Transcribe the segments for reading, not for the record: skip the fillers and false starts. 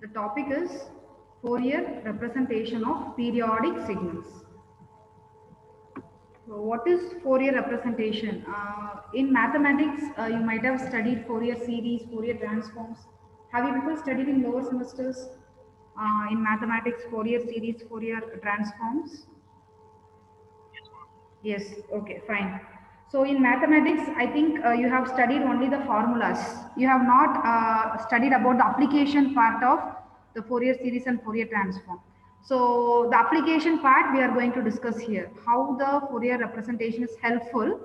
The topic is Fourier representation of periodic signals. So what is Fourier representation? In mathematics, you might have studied Fourier series, Fourier transforms. Have you people studied in lower semesters in mathematics, Fourier series, Fourier transforms? Yes, okay, fine. So in mathematics, I think you have studied only the formulas. You have not studied about the application part of the Fourier series and Fourier transform. So the application part we are going to discuss here, how the Fourier representation is helpful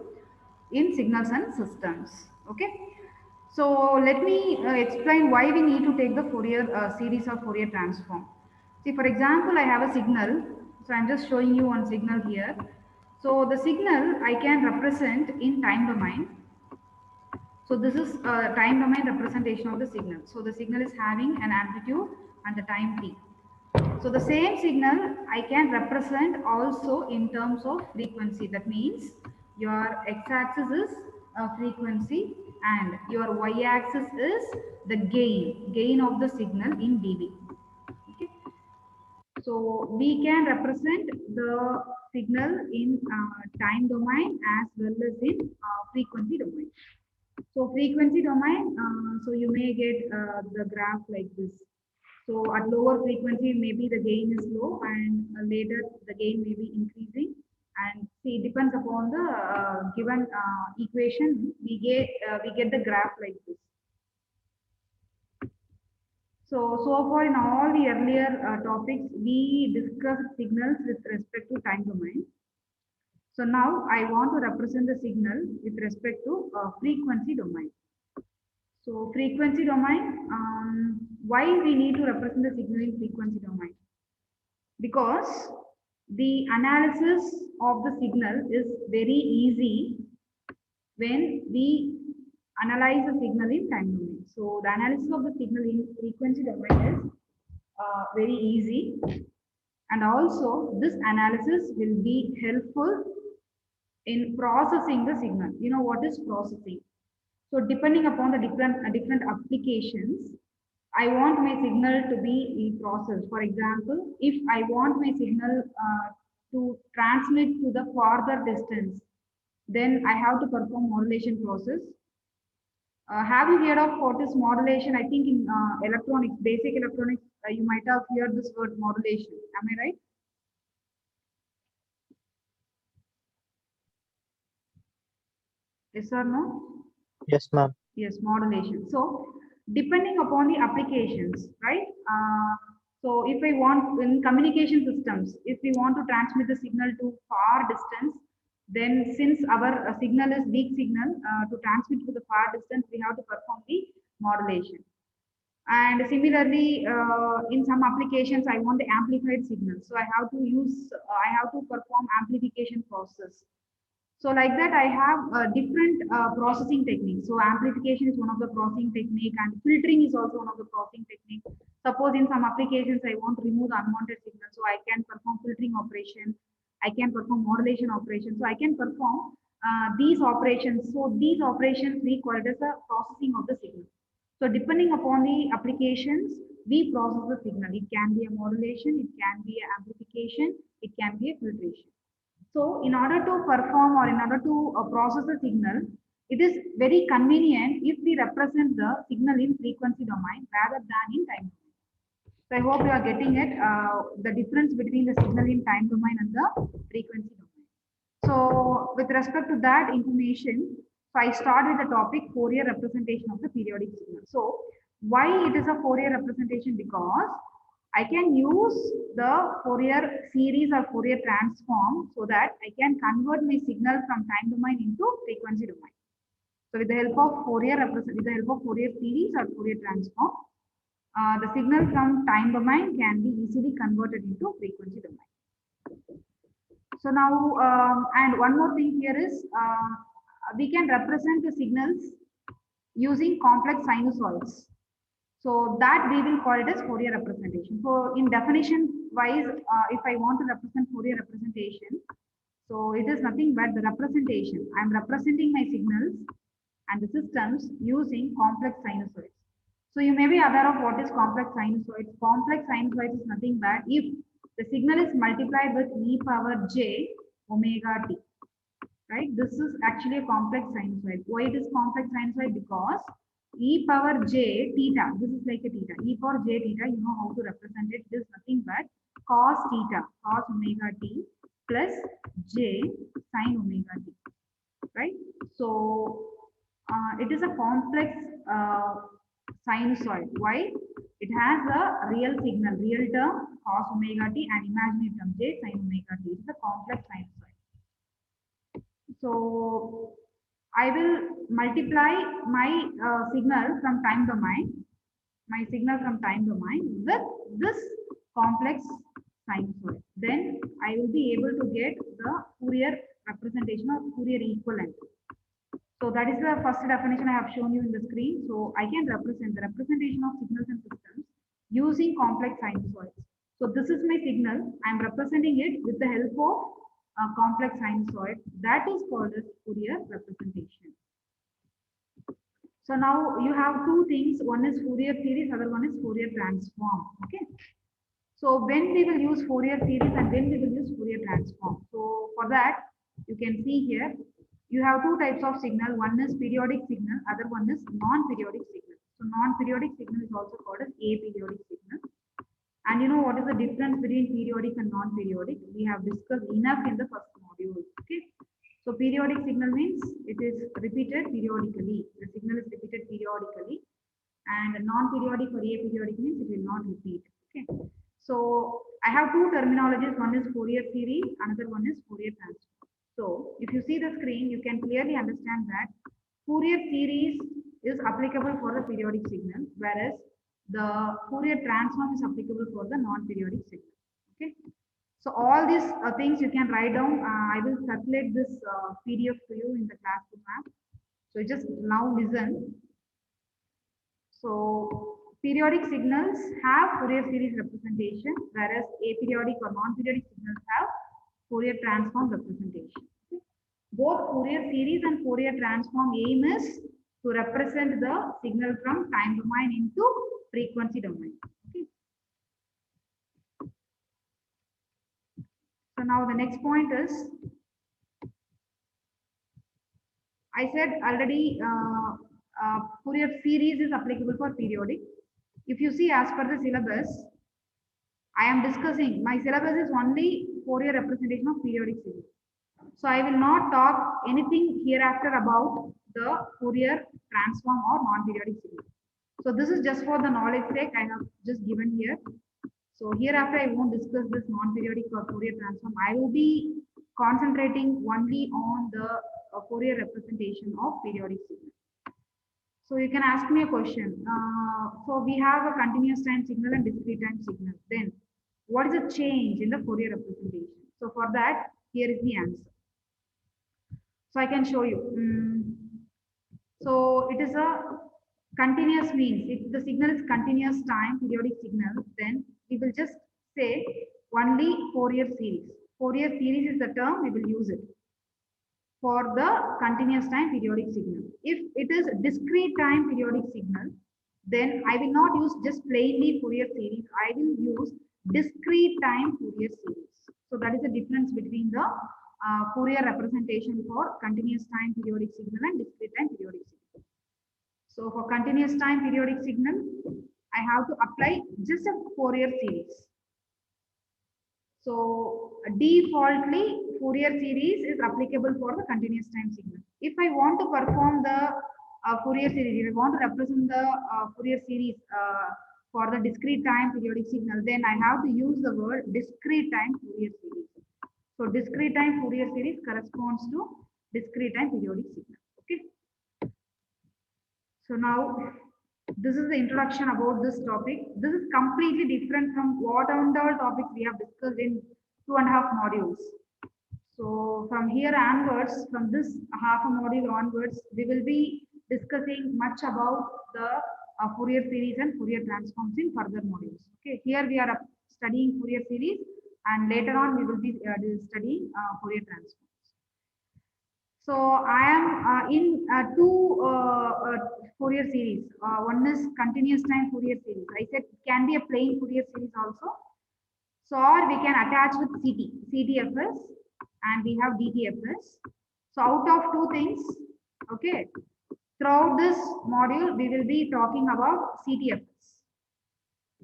in signals and systems. Okay. So let me explain why we need to take the Fourier series or Fourier transform. See, for example, I have a signal. So I'm just showing you one signal here. So the signal I can represent in time domain. So this is a time domain representation of the signal. So the signal is having an amplitude and the time t. So the same signal I can represent also in terms of frequency. That means your x-axis is frequency and your y-axis is the gain of the signal in dB. Okay. So we can represent the signal in time domain as well as in frequency domain. So frequency domain, so you may get the graph like this. So at lower frequency, maybe the gain is low and later the gain may be increasing. And see, it depends upon the given equation, we get the graph like this. So far in all the earlier topics, we discussed signals with respect to time domain. So now I want to represent the signal with respect to frequency domain. So frequency domain, why we need to represent the signal in frequency domain? Because the analysis of the signal is very easy when we analyze the signal in time domain. So the analysis of the signal in frequency domain is very easy, and also this analysis will be helpful in processing the signal. You know what is processing? So depending upon the different applications, I want my signal to be processed. For example, if I want my signal to transmit to the farther distance, then I have to perform modulation process. Have you heard of what is modulation? I think in electronics, basic electronics, you might have heard this word modulation. Am I right? Yes or no? Yes, ma'am. Yes, modulation. So depending upon the applications, right? So if I want in communication systems, if we want to transmit the signal to far distance, then since our signal is weak signal, to transmit to the far distance, we have to perform the modulation. And similarly, in some applications, I want the amplified signal. So I have to perform amplification process. So like that, I have different processing techniques. So amplification is one of the processing technique and filtering is also one of the processing technique. Suppose in some applications, I want to remove the unwanted signal. So I can perform filtering operation. I can perform modulation operation. So I can perform these operations. So these operations we call it as a processing of the signal. So depending upon the applications, we process the signal. It can be a modulation, it can be an amplification, it can be a filtration. So in order to perform or in order to process the signal, it is very convenient if we represent the signal in frequency domain rather than in time domain. So I hope you are getting it, the difference between the signal in time domain and the frequency domain. So with respect to that information, so I start with the topic Fourier representation of the periodic signal. So why it is a Fourier representation? Because I can use the Fourier series or Fourier transform so that I can convert my signal from time domain into frequency domain. So with the help of Fourier series or Fourier transform, the signal from time domain can be easily converted into frequency domain. So now, and one more thing here is we can represent the signals using complex sinusoids. So that we will call it as Fourier representation. So in definition wise, if I want to represent Fourier representation, so it is nothing but the representation. I'm representing my signals and the systems using complex sinusoids. So you may be aware of what is complex sinusoid. Complex sinusoid is nothing but if the signal is multiplied with e power j omega t, right? This is actually a complex sinusoid. Why it is complex sinusoid? Because e power j theta, this is like a theta, e power j theta, you know how to represent it. It is nothing but cos theta, cos omega t plus j sin omega t, right? So it is a complex sinusoid. Why? It has a real signal, real term cos omega t and imaginary term j sin omega t. It's a complex sinusoid. So I will multiply my signal from time domain, with this complex sinusoid. Then I will be able to get the Fourier representation or Fourier equivalent. So that is the first definition I have shown you in the screen. So I can represent the representation of signals and systems using complex sinusoids. So this is my signal. I am representing it with the help of a complex sinusoid. That is called as Fourier representation. So now you have two things. One is Fourier series, other one is Fourier transform. Okay. So when we will use Fourier series and when we will use Fourier transform. So for that, you can see here, you have two types of signal. One is periodic signal, other one is non-periodic signal. So non-periodic signal is also called as aperiodic signal. And you know what is the difference between periodic and non-periodic? We have discussed enough in the first module. Okay. So periodic signal means it is repeated periodically. The signal is repeated periodically. And non-periodic or aperiodic means it will not repeat. Okay. So I have two terminologies. One is Fourier series, another one is Fourier transform. So if you see the screen, you can clearly understand that Fourier series is applicable for the periodic signal, whereas the Fourier transform is applicable for the non-periodic signal. Okay. So all these things you can write down. I will circulate this PDF to you in the classroom app. So just now listen. So periodic signals have Fourier series representation, whereas aperiodic or non-periodic signals have Fourier transform representation. Okay. Both Fourier series and Fourier transform aim is to represent the signal from time domain into frequency domain. Okay. So now the next point is, I said already Fourier series is applicable for periodic. If you see as per the syllabus, I am discussing, my syllabus is only Fourier representation of periodic series. So I will not talk anything hereafter about the Fourier transform or non-periodic series. So this is just for the knowledge sake I have just given here. So hereafter I won't discuss this non-periodic or Fourier transform. I will be concentrating only on the Fourier representation of periodic signal. So you can ask me a question. So we have a continuous time signal and discrete time signal. Then what is the change in the Fourier representation? So for that, here is the answer. So I can show you. So it is a continuous means. If the signal is continuous time periodic signal, then we will just say only Fourier series. Fourier series is the term, we will use it for the continuous time periodic signal. If it is discrete time periodic signal, then I will not use just plainly Fourier series. I will use discrete time Fourier series. So that is the difference between the Fourier representation for continuous time periodic signal and discrete time periodic signal. So for continuous time periodic signal, I have to apply just a Fourier series. So defaultly Fourier series is applicable for the continuous time signal. If I want to perform the Fourier series, if I want to represent the Fourier series for the discrete time periodic signal, then I have to use the word discrete time Fourier series. So discrete time Fourier series corresponds to discrete time periodic signal. Okay. So now this is the introduction about this topic. This is completely different from what all topics we have discussed in 2.5 modules. So from here onwards, from this half a module onwards, we will be discussing much about the Fourier series and Fourier transforms in further modules. Okay, here we are studying Fourier series, and later on we will be studying Fourier transforms. So I am in two Fourier series. One is continuous time Fourier series. I said it can be a plain Fourier series also. So or we can attach with CTFS, and we have DTFS. So out of two things, okay, throughout this module, we will be talking about CTFS.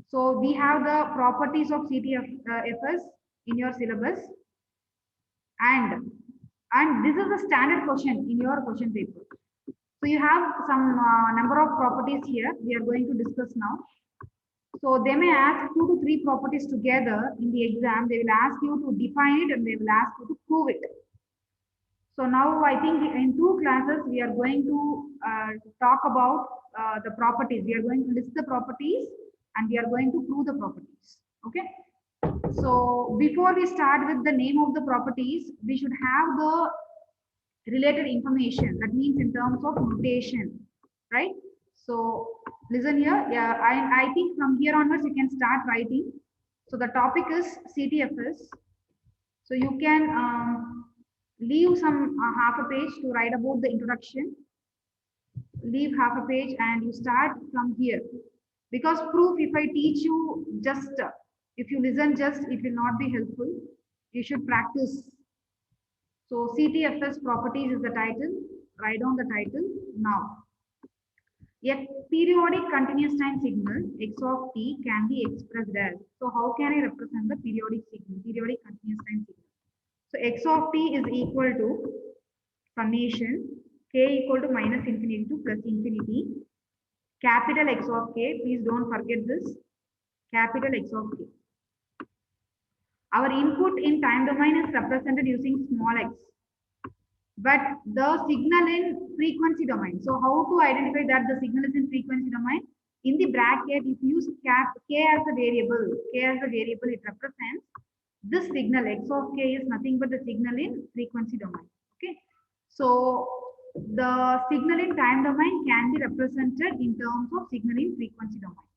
So we have the properties of CTFS in your syllabus, and this is the standard question in your question paper. So you have some number of properties here we are going to discuss now. So they may ask 2 to 3 properties together in the exam. They will ask you to define it and they will ask you to prove it. So now I think in 2 classes we are going to talk about the properties. We are going to list the properties and we are going to prove the properties. Okay. So before we start with the name of the properties, we should have the related information. That means in terms of notation, right? So listen here. Yeah, I think from here onwards you can start writing. So the topic is CTFS. So you can leave some half a page to write about the introduction. Leave half a page and you start from here. Because proof, if I teach you just, if you listen just, it will not be helpful. You should practice. So CTFS properties is the title. Write down the title now. A periodic continuous time signal x of t can be expressed as. So how can I represent the periodic signal, periodic continuous time signal? So x of t is equal to summation k equal to minus infinity to plus infinity. Capital X of k, please don't forget this. Capital X of k. Our input in time domain is represented using small x, but the signal in frequency domain. So how to identify that the signal is in frequency domain? In the bracket, if you use k as a variable, it represents this signal x of k is nothing but the signal in frequency domain. Okay. So the signal in time domain can be represented in terms of signal in frequency domain.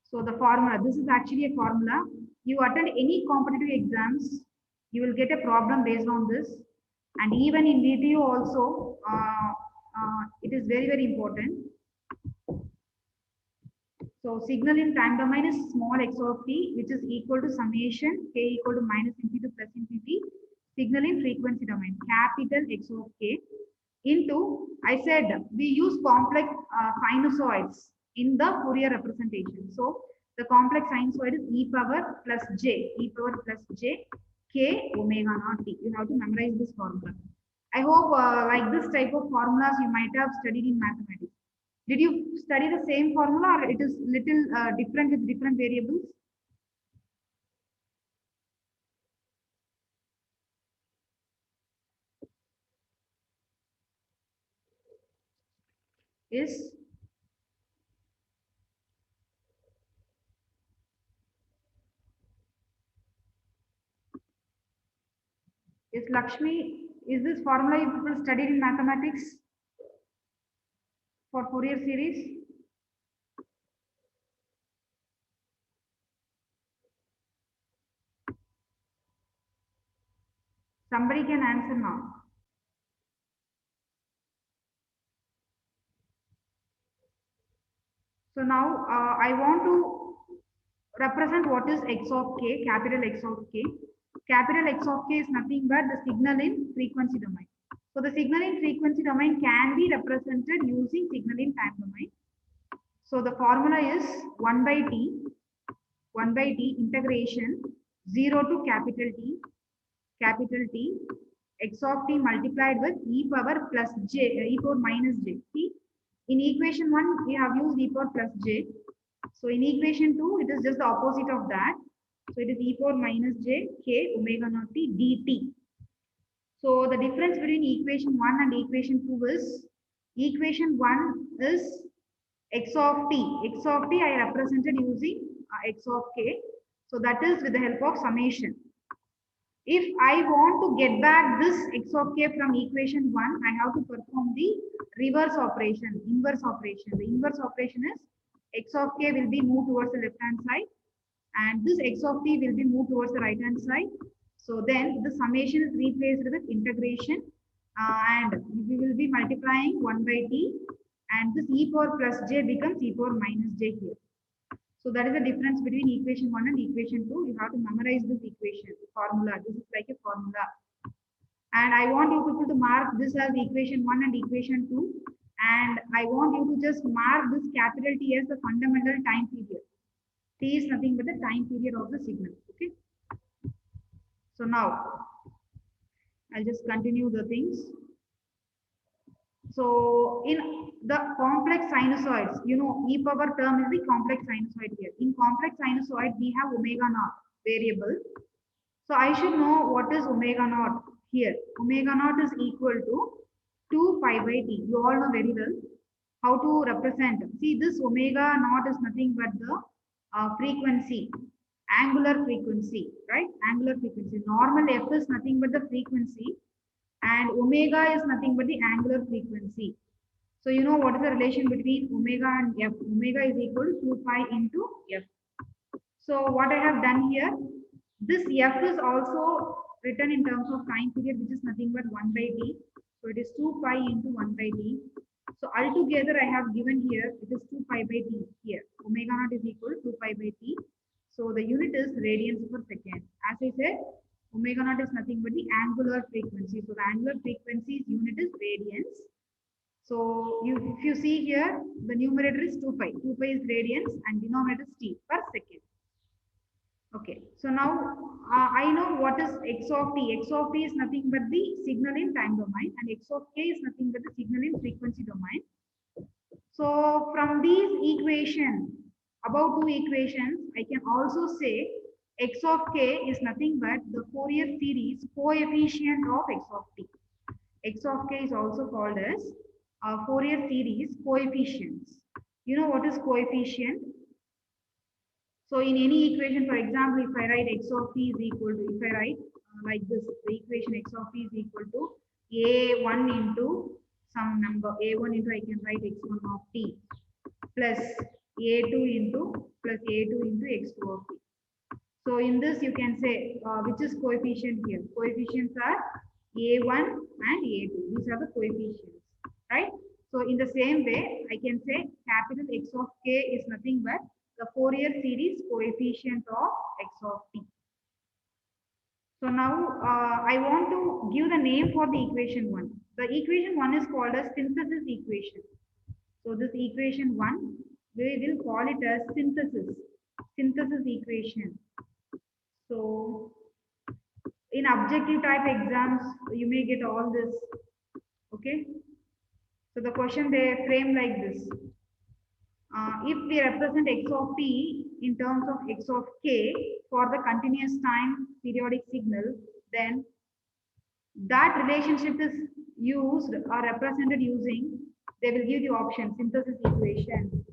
So the formula, this is actually a formula. You attend any competitive exams, you will get a problem based on this. And even in VTU also, it is very, very important. So signal in time domain is small x of t, which is equal to summation k equal to minus infinity to plus infinity. Signal in frequency domain, capital X of k into, I said, we use complex sinusoids in the Fourier representation. So the complex sinusoid is e power plus j k omega naught t. You have to memorize this formula. I hope like this type of formulas you might have studied in mathematics. Did you study the same formula or it is little different with different variables? Is Lakshmi, is this formula you people studied in mathematics for Fourier series? Somebody can answer now. So now I want to represent what is x of k, capital X of k. Capital X of k is nothing but the signal in frequency domain. So the signal in frequency domain can be represented using signal in time domain. So the formula is 1 by t integration 0 to capital T, x of t multiplied with e power plus j, e power minus j. See, in equation 1, we have used e power plus j. So in equation 2, it is just the opposite of that. So it is e power minus j k omega naught t dt. So the difference between equation 1 and equation 2 is, equation 1 is x of t. X of t I represented using x of k. So that is with the help of summation. If I want to get back this x of k from equation 1, I have to perform the reverse operation, inverse operation. The inverse operation is x of k will be moved towards the left hand side and this x of t will be moved towards the right hand side. So then the summation is replaced with integration and we will be multiplying 1 by t, and this e power plus j becomes e power minus j here. So that is the difference between equation 1 and equation 2. You have to memorize this equation formula. This is like a formula. And I want you people to mark this as equation 1 and equation 2. And I want you to just mark this capital T as the fundamental time period. T is nothing but the time period of the signal. Okay. So now I'll just continue the things. So in the complex sinusoids, you know, e power term is the complex sinusoid here. In complex sinusoid, we have omega naught variable. So I should know what is omega naught here. Omega naught is equal to 2 pi by t. You all know very well how to represent. See, this omega naught is nothing but the frequency, angular frequency, right? Angular frequency. Normal f is nothing but the frequency, and omega is nothing but the angular frequency. So you know what is the relation between omega and f? Omega is equal to 2 pi into f. So what I have done here, this f is also written in terms of time period, which is nothing but 1 by t. So it is 2 pi into 1 by t. So altogether I have given here, it is 2 pi by t here. Omega naught is equal to 2 pi by t. So the unit is radians per second. As I said, omega naught is nothing but the angular frequency. So the angular frequency's unit is radians. So if you see here, the numerator is 2 pi. 2 pi is radians and denominator is t per second. Okay, so now I know what is x of t. X of t is nothing but the signal in time domain, and x of k is nothing but the signal in frequency domain. So from these equations, above two equations, I can also say x of k is nothing but the Fourier series coefficient of x of t. X of k is also called as Fourier series coefficients. You know what is coefficient? So in any equation, for example, if I write x of t is equal to, if I write like this, the equation x of t is equal to a1 into some number, a1 into, I can write x1 of t plus a2 into plus a2 into x2 of t. So in this you can say which is coefficient here. Coefficients are a1 and a2. These are the coefficients, right? So in the same way, I can say capital X of k is nothing but the Fourier series coefficient of x of t. So now I want to give the name for the equation 1. The equation 1 is called as synthesis equation. So this equation 1, we will call it as synthesis equation. So in objective type exams, you may get all this. Okay. So the question they frame like this. If we represent x of t in terms of x of k for the continuous time periodic signal, then that relationship is used or represented using, they will give you option synthesis equation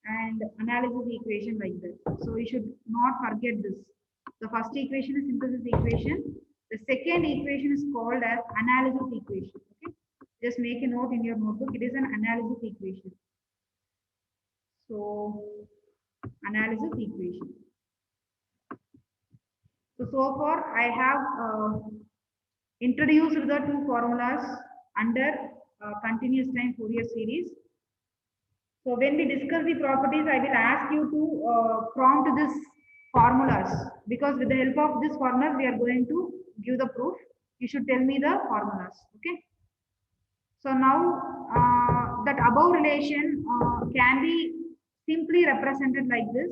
and analysis equation like this. So you should not forget this. The first equation is synthesis equation. The second equation is called as analysis equation. Okay, just make a note in your notebook. It is an analysis equation. So analysis equation. So far I have introduced the two formulas under continuous time Fourier series. So when we discuss the properties, I will ask you to prompt this formulas, because with the help of this formula we are going to give the proof. You should tell me the formulas. Okay. So now that above relation can be simply represented like this.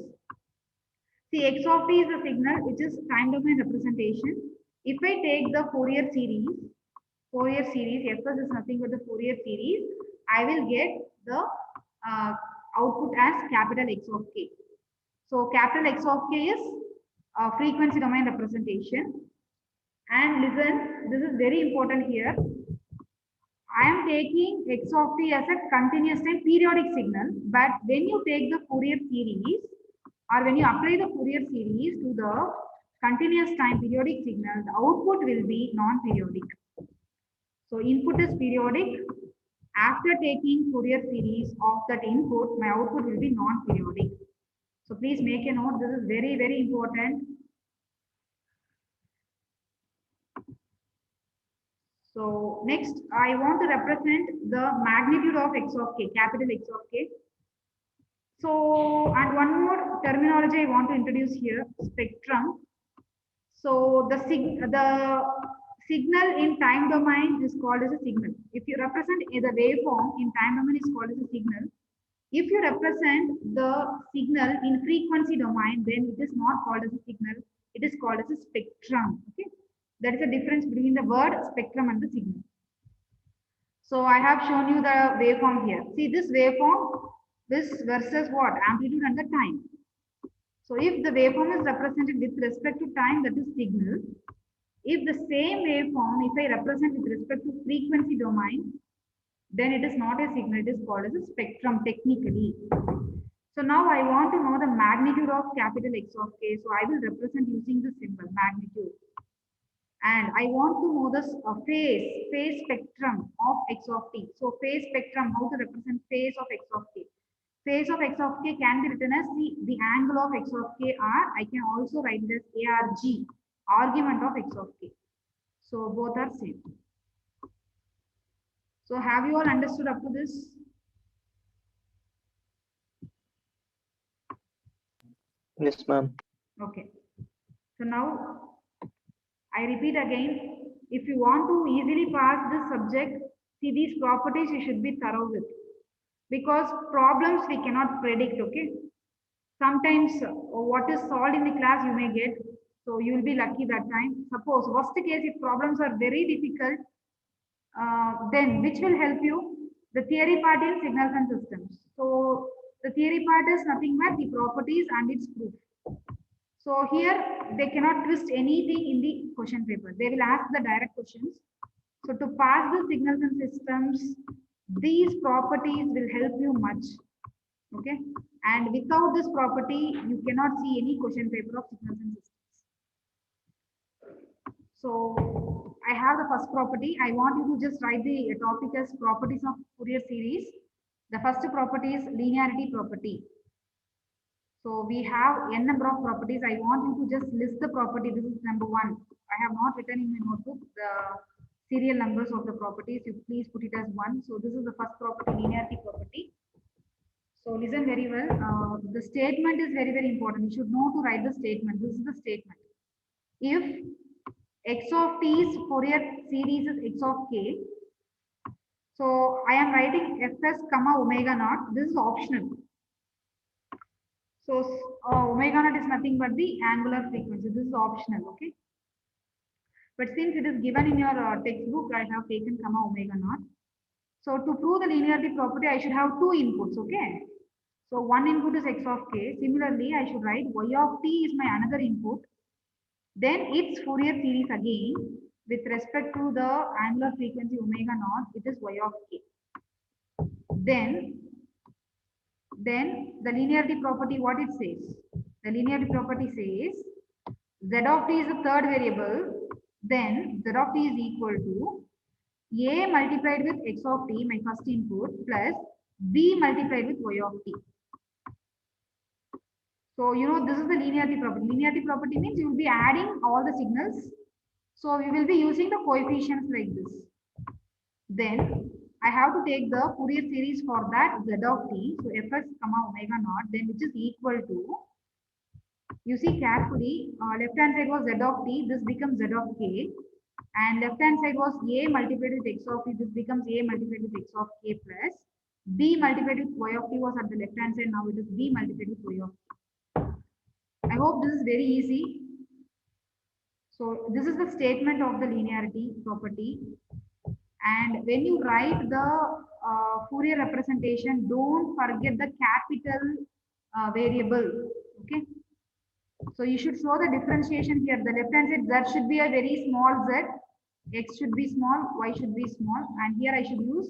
See, x of t is a signal which is time domain representation. If I take the Fourier series, Fs is nothing but the Fourier series, I will get the output as capital X of k. So capital X of k is frequency domain representation. And listen, this is very important here. I am taking x of t as a continuous time periodic signal, but when you take the Fourier series, or when you apply the Fourier series to the continuous time periodic signal, the output will be non-periodic. So input is periodic. After taking Fourier series of that input, my output will be non-periodic. So please make a note. This is very, very important. So next, I want to represent the magnitude of x of k, capital X of k. So, and one more terminology I want to introduce here, spectrum. So the signal in time domain is called as a signal. If you represent the waveform in time domain is called as a signal. If you represent the signal in frequency domain, then it is not called as a signal. It is called as a spectrum. Okay, that is the difference between the word spectrum and the signal. So I have shown you the waveform here. See this waveform, this versus what? Amplitude and the time. So if the waveform is represented with respect to time, that is signal. If the same waveform, if I represent with respect to frequency domain, then it is not a signal, it is called as a spectrum technically. So now I want to know the magnitude of capital X of k. So I will represent using the symbol magnitude. And I want to know the phase spectrum of X of t. So phase spectrum, how to represent phase of X of k. Phase of X of k can be written as the angle of X of k, or I can also write it as ARG, argument of X of k. So both are same. So have you all understood up to this? Yes, ma'am. Okay. So now I repeat again, if you want to easily pass this subject, see these properties you should be thorough with, because problems we cannot predict, okay? Sometimes what is solved in the class you may get, so you will be lucky that time. Suppose worst case, if problems are very difficult, then which will help you? The theory part in signals and systems. So the theory part is nothing but the properties and its proof. So here they cannot twist anything in the question paper. They will ask the direct questions. So to pass the signals and systems, these properties will help you much. Okay. And without this property, you cannot see any question paper of signals and systems. So I have the first property. I want you to just write the topic as properties of Fourier series. The first property is linearity property. So we have n number of properties. I want you to just list the property. This is number one. I have not written in my notebook the serial numbers of the properties. You please put it as one. So this is the first property, linearity property. So listen very well. The statement is very, very important. You should know to write the statement. This is the statement. If x of t's Fourier series is x of k, so I am writing fs comma omega naught. This is optional. So omega naught is nothing but the angular frequency. This is optional, okay? But since it is given in your textbook, I have taken comma omega naught. So to prove the linearity property, I should have two inputs, okay? So one input is x of k. Similarly, I should write y of t is my another input. Then its Fourier series again with respect to the angular frequency omega naught, it is y of k. Then the linearity property, what it says? The linearity property says z of t is the third variable. Then z of t is equal to a multiplied with x of t, my first input, plus b multiplied with y of t. So, you know, this is the linearity property. Linearity property means you will be adding all the signals. So, we will be using the coefficients like this. Then, I have to take the Fourier series for that z of t. So, fs comma omega naught, then which is equal to, you see carefully, left hand side was z of t, this becomes z of k. And left hand side was a multiplied with x of t, this becomes a multiplied with x of k plus b multiplied with y of t was at the left hand side, now it is b multiplied with y of t. I hope this is very easy. So this is the statement of the linearity property. And when you write the Fourier representation, don't forget the capital variable. Okay. So you should show the differentiation here. The left hand side z should be a very small z, x should be small, y should be small, and here I should use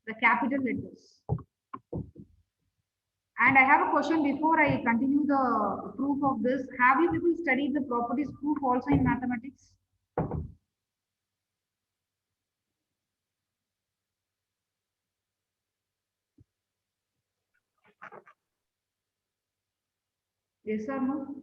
the capital letters. And I have a question before I continue the proof of this. Have you people studied the properties proof also in mathematics? Yes or no?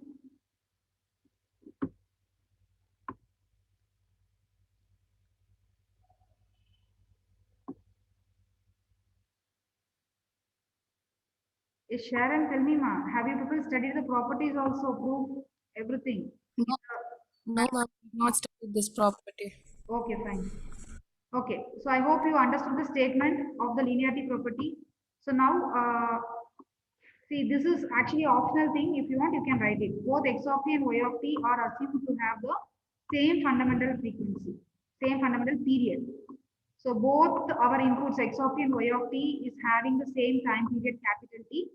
Yes, Sharon, tell me, ma, have you people studied the properties also, proof, everything? No, no, ma'am, not studied this property. Okay, fine. Okay, so I hope you understood the statement of the linearity property. So now, see, this is actually optional thing. If you want, you can write it. Both x of t and y of t are assumed to have the same fundamental frequency, same fundamental period. So both our inputs x of t and y of t is having the same time period capital T.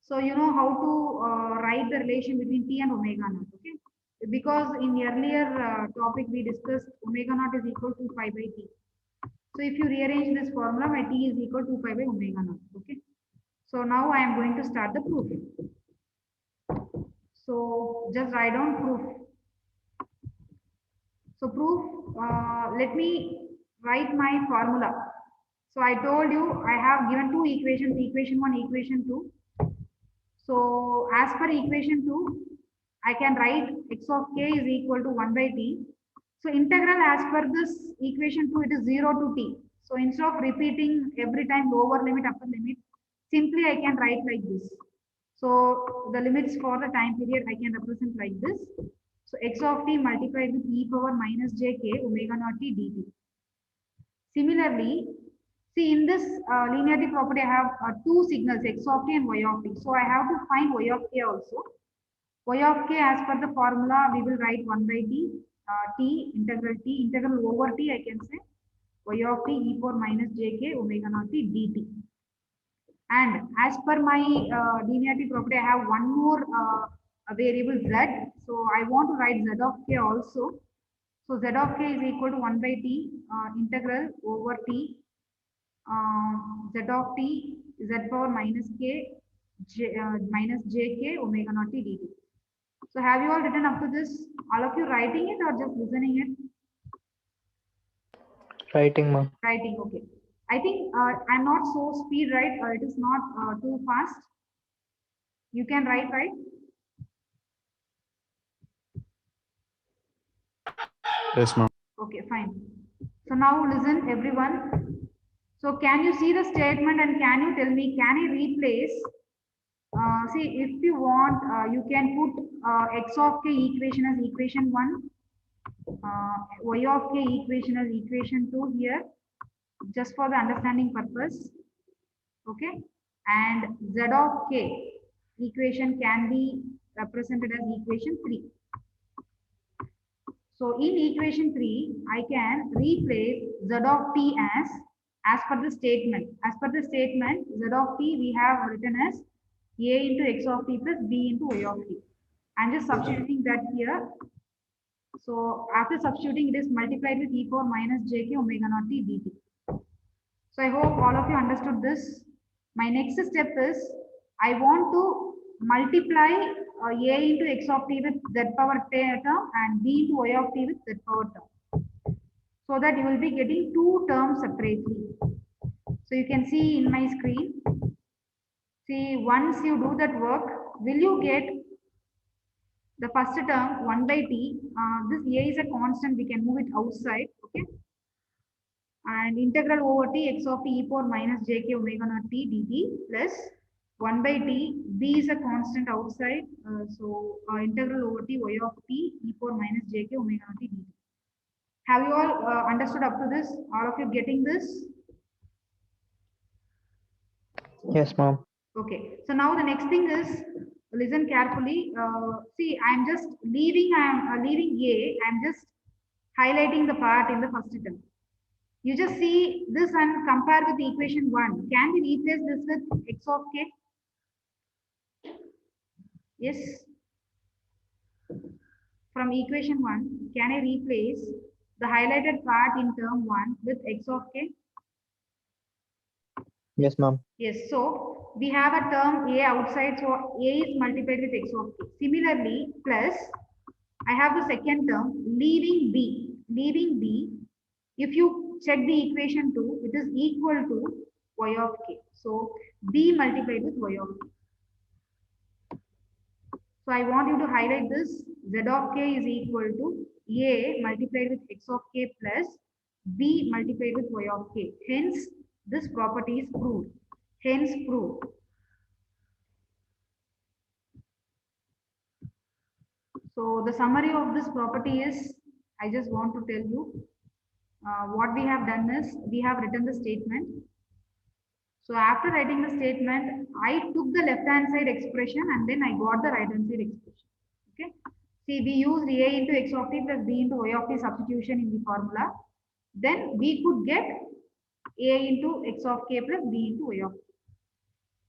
So you know how to write the relation between t and omega naught, okay? Because in the earlier topic we discussed omega naught is equal to pi by t. So if you rearrange this formula, my t is equal to pi by omega naught, okay? So now I am going to start the proof. So just write down proof. So proof, let me write my formula. So I told you I have given two equations, equation 1, equation 2. So as per equation 2, I can write x of k is equal to 1 by t. So integral as per this equation 2, it is 0 to t. So instead of repeating every time lower limit, upper limit, simply I can write like this. So the limits for the time period I can represent like this. So x of t multiplied with e power minus j k omega naught t dt. Similarly, see in this linearity property, I have two signals x of t and y of t. So I have to find y of k also. Y of k as per the formula, we will write 1 by t integral over t, I can say y of t e power minus jk omega naught t dt. And as per my linearity property, I have one more variable z. So I want to write z of k also. So z of k is equal to 1 by t integral over t z of t z power minus k minus jk omega naught t dt. So have you all written up to this? All of you writing it or just listening it? Writing, ma'am. Writing, okay. I think I'm not so speed, right? It is not too fast. You can write, right? Yes, ma'am. Okay, fine. So now listen, everyone. So can you see the statement and can you tell me, can I replace? See, if you want, you can put x of k equation as equation 1, y of k equation as equation 2 here, just for the understanding purpose. Okay, and z of k equation can be represented as equation 3. So in equation 3, I can replace z of t as per the statement. As per the statement, z of t we have written as a into x of t plus b into y of t. I'm just substituting that here. So after substituting, it is multiplied with e power minus jk omega naught t dt. So I hope all of you understood this. My next step is I want to multiply a into x of t with z power term and b into y of t with z power term. So that you will be getting two terms separately. So you can see in my screen. See, once you do that work, will you get the first term 1 by t? This a is a constant, we can move it outside. Okay. And integral over t x of t e power minus jk omega naught t dt plus 1 by t, b is a constant outside, so integral over t y of t e power minus jk omega naught t dt. Have you all understood up to this? All of you getting this? Yes, ma'am. Okay, so now the next thing is, listen carefully. See, I'm just leaving, I'm leaving a, I'm just highlighting the part in the first term. You just see this and compare with equation 1. Can we replace this with x of k? Yes. From equation 1, can I replace the highlighted part in term 1 with x of k? Yes, ma'am. Yes. So we have a term a outside, so a is multiplied with x of k. Similarly, plus I have the second term leaving b. Leaving b, if you check the equation 2, it is equal to y of k. So b multiplied with y of k. So I want you to highlight this. Z of k is equal to a multiplied with x of k plus b multiplied with y of k. Hence, this property is proved. Hence, proved. So the summary of this property is, I just want to tell you, what we have done is we have written the statement. So after writing the statement, I took the left hand side expression and then I got the right hand side expression. Okay. See, we used a into x of t plus b into y of t substitution in the formula. Then we could get a into x of k plus b into y of t.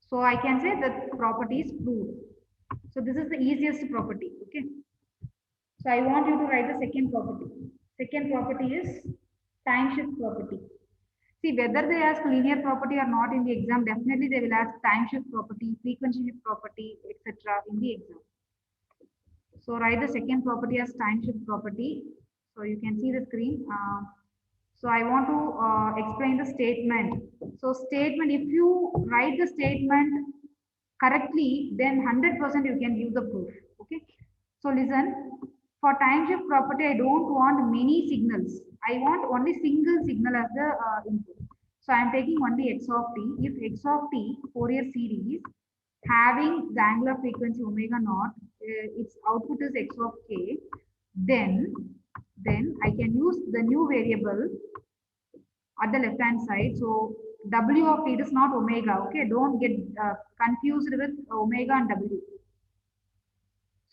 So I can say that property is proved. So this is the easiest property. Okay. So I want you to write the second property. Second property is time shift property. See, whether they ask linear property or not in the exam, definitely they will ask time shift property, frequency shift property, etc. in the exam. So write the second property as time shift property. So you can see the screen. So I want to explain the statement. So statement, if you write the statement correctly, then 100% you can give the proof. Okay. So listen, for time shift property, I don't want many signals. I want only single signal as the input. So I am taking only x of t. If x of t Fourier series having the angular frequency omega naught, its output is x of k, then I can use the new variable at the left hand side. So w of t is not omega. Okay, don't get confused with omega and w.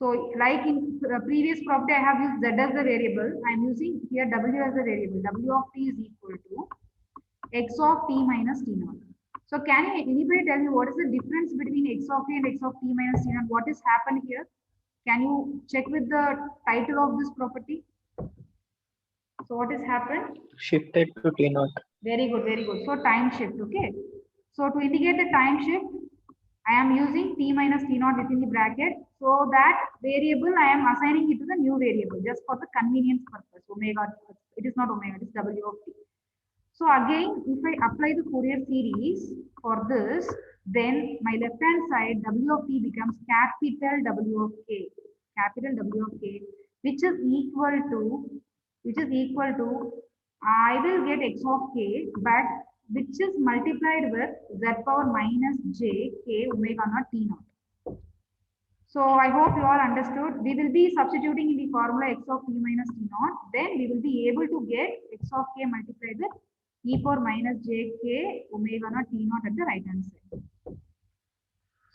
So like in previous property, I have used z as the variable. I am using here w as the variable. W of t is equal to x of t minus t naught. So can anybody tell me what is the difference between x of t and x of t minus t naught? What has happened here? Can you check with the title of this property? So what has happened? Shifted to T naught. Very good, very good. So time shift, okay. So to indicate the time shift, I am using t minus t naught within the bracket. So that variable I am assigning it to the new variable just for the convenience purpose. Omega, it is not omega, it is w of t. So again, if I apply the Fourier series for this, then my left hand side w of t becomes capital W of k, which is equal to I will get x of k, but which is multiplied with z power minus j k omega naught t naught. So I hope you all understood. We will be substituting in the formula x of t minus t naught. Then we will be able to get x of k multiplied with e power minus j k omega naught t naught at the right hand side.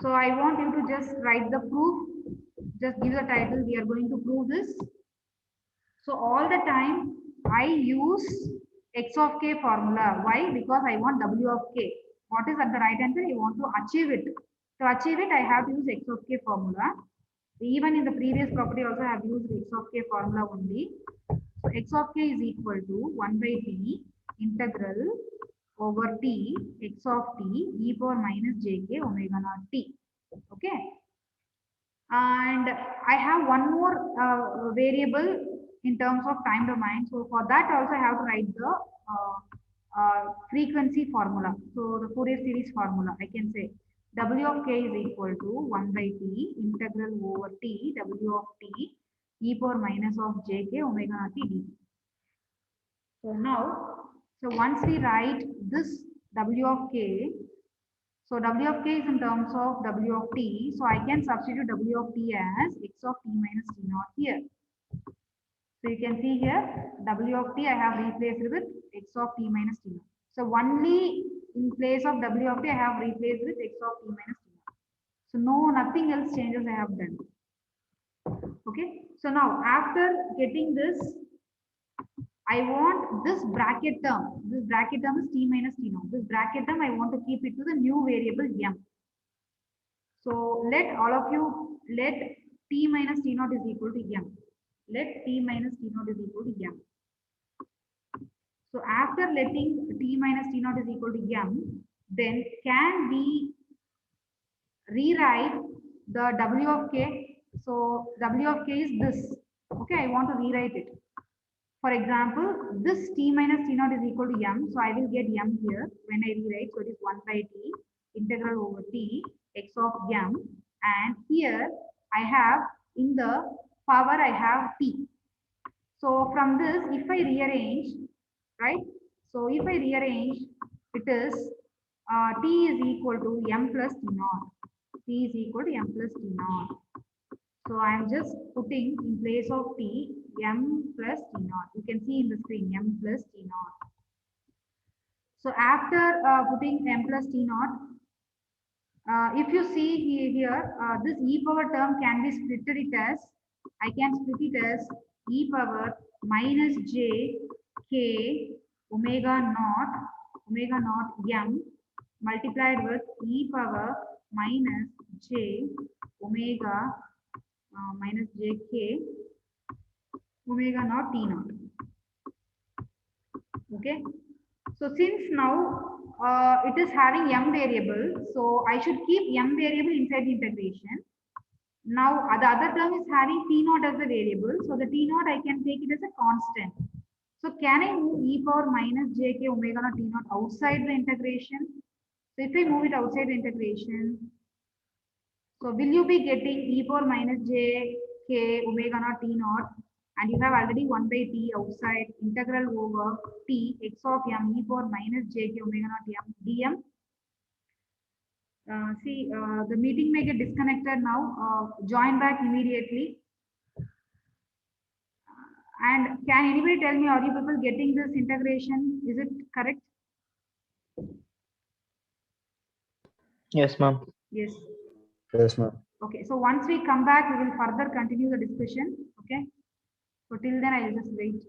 So I want you to just write the proof. Just give the title. We are going to prove this. So all the time I use x of k formula. Why? Because I want w of k. What is at the right hand side? I want to achieve it. To achieve it, I have to use x of k formula. Even in the previous property also I have used x of k formula only. So x of k is equal to 1 by t integral over t x of t e power minus jk omega naught t. Okay. And I have one more variable in terms of time domain. So for that also I have to write the frequency formula. So the Fourier series formula, I can say w of k is equal to 1 by t integral over t w of t e power minus of jk omega naught t dt. So now, so once we write this w of k, so w of k is in terms of w of t. So I can substitute w of t as x of t minus t naught here. So you can see here w of t I have replaced with x of t minus t naught. So only in place of w of t I have replaced with x of t minus t naught. So nothing else changes I have done. Okay. So now after getting this, I want this bracket term. This bracket term is t minus t naught. This bracket term I want to keep it to the new variable m. So let all of you let t minus t naught is equal to m. Let t minus t naught is equal to m. So after letting t minus t naught is equal to m, then can we rewrite the w of k? So w of k is this. Okay, I want to rewrite it. For example, this t minus t naught is equal to m. So I will get m here when I rewrite. So it is 1 by t integral over t x of m. And here I have in the power I have t. So from this, if I rearrange, right? So if I rearrange, it is t is equal to m plus t naught. T is equal to m plus t naught. So I am just putting in place of t m plus t naught. You can see in the screen m plus t naught. So after putting m plus t naught, if you see here, this e power term can be splitted it as, I can split it as e power minus j k omega naught m multiplied with e power minus j omega minus j k omega naught t naught. Okay. So since now it is having m variable, so I should keep m variable inside the integration. Now the other term is having t naught as a variable, so the t naught I can take it as a constant. So can I move e power minus jk omega naught t naught outside the integration? So if I move it outside the integration, so will you be getting e power minus jk omega naught t naught, and you have already 1 by t outside, integral over t x of m e power minus jk omega naught m dm. See, the meeting may get disconnected now. Join back immediately. And can anybody tell me, are you people getting this integration? Is it correct? Yes, ma'am. Yes. Yes, ma'am. Okay. So once we come back, we will further continue the discussion. Okay. So till then, I will just wait.